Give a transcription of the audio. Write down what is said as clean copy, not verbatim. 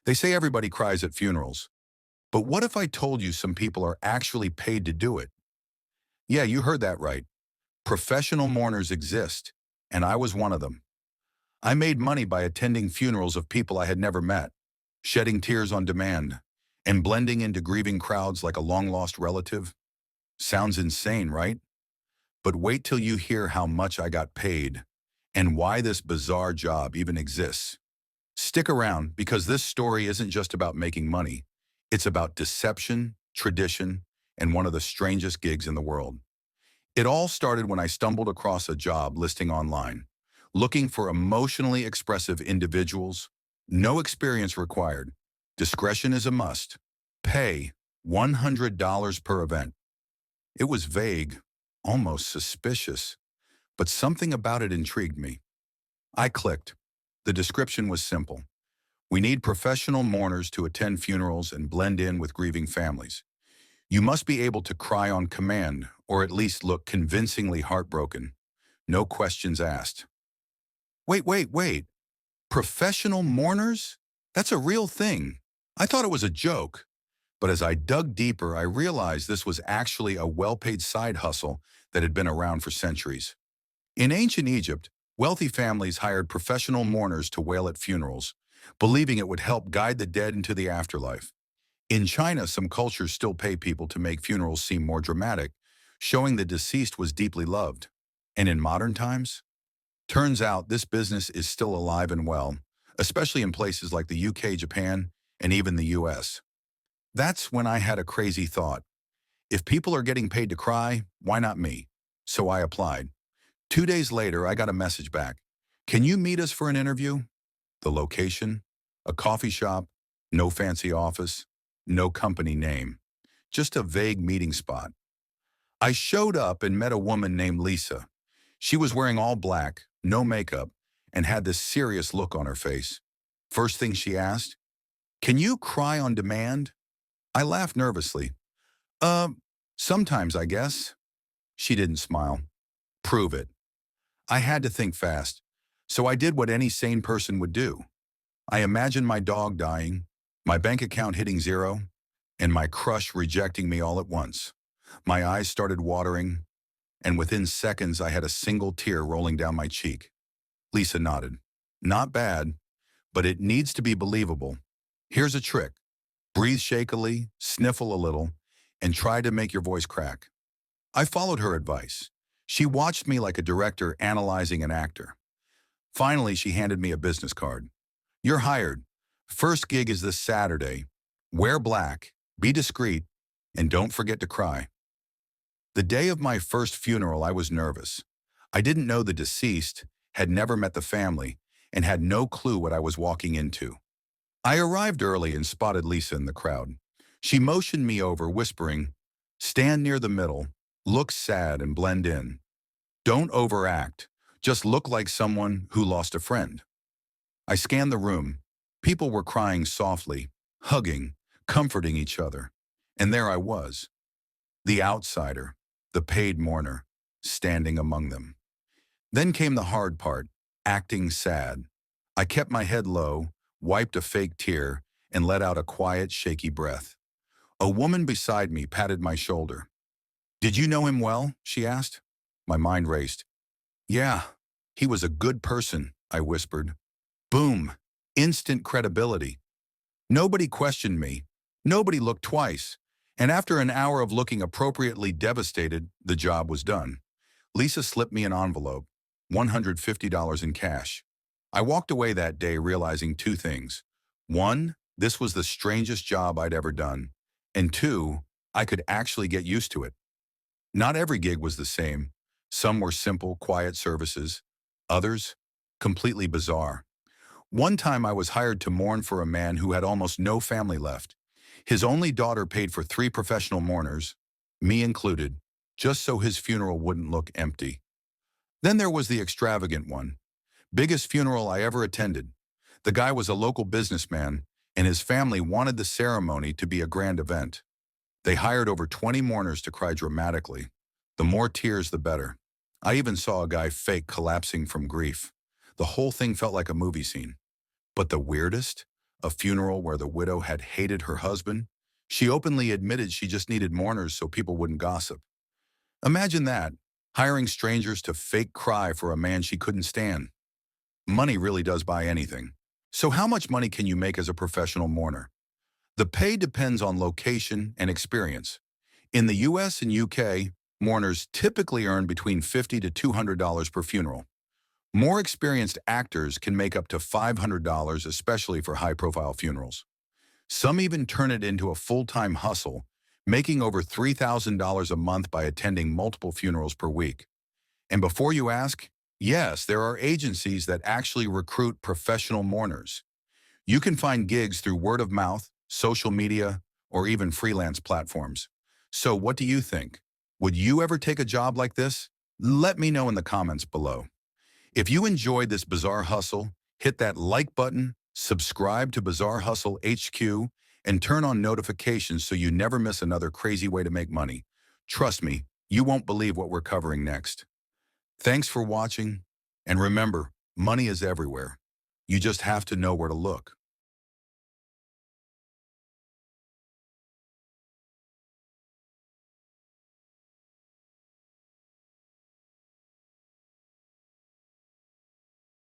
They say everybody cries at funerals, but what if I told you some people are actually paid to do it? Yeah, you heard that right. Professional mourners exist, and I was one of them. I made money by attending funerals of people I had never met, shedding tears on demand, and blending into grieving crowds like a long-lost relative. Sounds insane, right? But wait till you hear how much I got paid and why this bizarre job even exists. Stick around because this story isn't just about making money. It's about deception, tradition, and one of the strangest gigs in the world. It all started when I stumbled across a job listing online, looking for emotionally expressive individuals. No experience required. Discretion is a must. Pay $100 per event. It was vague, almost suspicious, but something about it intrigued me. I clicked. The description was simple. We need professional mourners to attend funerals and blend in with grieving families. You must be able to cry on command, or at least look convincingly heartbroken. No questions asked. Wait. Professional mourners? That's a real thing. I thought it was a joke. But as I dug deeper, I realized this was actually a well-paid side hustle that had been around for centuries. In ancient Egypt, wealthy families hired professional mourners to wail at funerals, believing it would help guide the dead into the afterlife. In China, some cultures still pay people to make funerals seem more dramatic, showing the deceased was deeply loved. And in modern times, turns out this business is still alive and well, especially in places like the UK, Japan, and even the US. That's when I had a crazy thought. If people are getting paid to cry, why not me? So I applied. 2 days later, I got a message back. Can you meet us for an interview? The location? A coffee shop? No fancy office? No company name. Just a vague meeting spot. I showed up and met a woman named Lisa. She was wearing all black, no makeup, and had this serious look on her face. First thing she asked, "Can you cry on demand?" I laughed nervously. Uh, Sometimes, I guess. She didn't smile. Prove it. I had to think fast, so I did what any sane person would do. I imagined my dog dying, my bank account hitting zero, and my crush rejecting me all at once. My eyes started watering, and within seconds I had a single tear rolling down my cheek. Lisa nodded. Not bad, but it needs to be believable. Here's a trick. Breathe shakily, sniffle a little, and try to make your voice crack. I followed her advice. She watched me like a director analyzing an actor. Finally, she handed me a business card. You're hired. First gig is this Saturday. Wear black, be discreet, and don't forget to cry. The day of my first funeral, I was nervous. I didn't know the deceased, had never met the family, and had no clue what I was walking into. I arrived early and spotted Lisa in the crowd. She motioned me over, whispering, "Stand near the middle, look sad and blend in. Don't overact, just look like someone who lost a friend." I scanned the room. People were crying softly, hugging, comforting each other. And there I was, the outsider, the paid mourner, standing among them. Then came the hard part, acting sad. I kept my head low, wiped a fake tear, and let out a quiet, shaky breath. A woman beside me patted my shoulder. "Did you know him well?" she asked. My mind raced. "Yeah, he was a good person," I whispered. Boom! Instant credibility. Nobody questioned me. Nobody looked twice. And after an hour of looking appropriately devastated, the job was done. Lisa slipped me an envelope, $150 in cash. I walked away that day realizing two things. One, this was the strangest job I'd ever done. And two, I could actually get used to it. Not every gig was the same. Some were simple, quiet services. Others, completely bizarre. One time I was hired to mourn for a man who had almost no family left. His only daughter paid for 3 professional mourners, me included, just so his funeral wouldn't look empty. Then there was the extravagant one. Biggest funeral I ever attended. The guy was a local businessman, and his family wanted the ceremony to be a grand event. They hired over 20 mourners to cry dramatically. The more tears, the better. I even saw a guy fake collapsing from grief. The whole thing felt like a movie scene. But the weirdest? a funeral where the widow had hated her husband. She openly admitted she just needed mourners so people wouldn't gossip. Imagine that, hiring strangers to fake cry for a man she couldn't stand. Money really does buy anything. So how much money can you make as a professional mourner? The pay depends on location and experience. In the US and UK, mourners typically earn between $50 to $200 per funeral. More experienced actors can make up to $500, especially for high-profile funerals. Some even turn it into a full-time hustle, making over $3,000 a month by attending multiple funerals per week. And before you ask, yes, there are agencies that actually recruit professional mourners. You can find gigs through word of mouth, social media, or even freelance platforms. So what do you think? Would you ever take a job like this? Let me know in the comments below. If you enjoyed this bizarre hustle, hit that like button, subscribe to Bizarre Hustle HQ, and turn on notifications so you never miss another crazy way to make money. Trust me, you won't believe what we're covering next. Thanks for watching, and remember, money is everywhere. You just have to know where to look.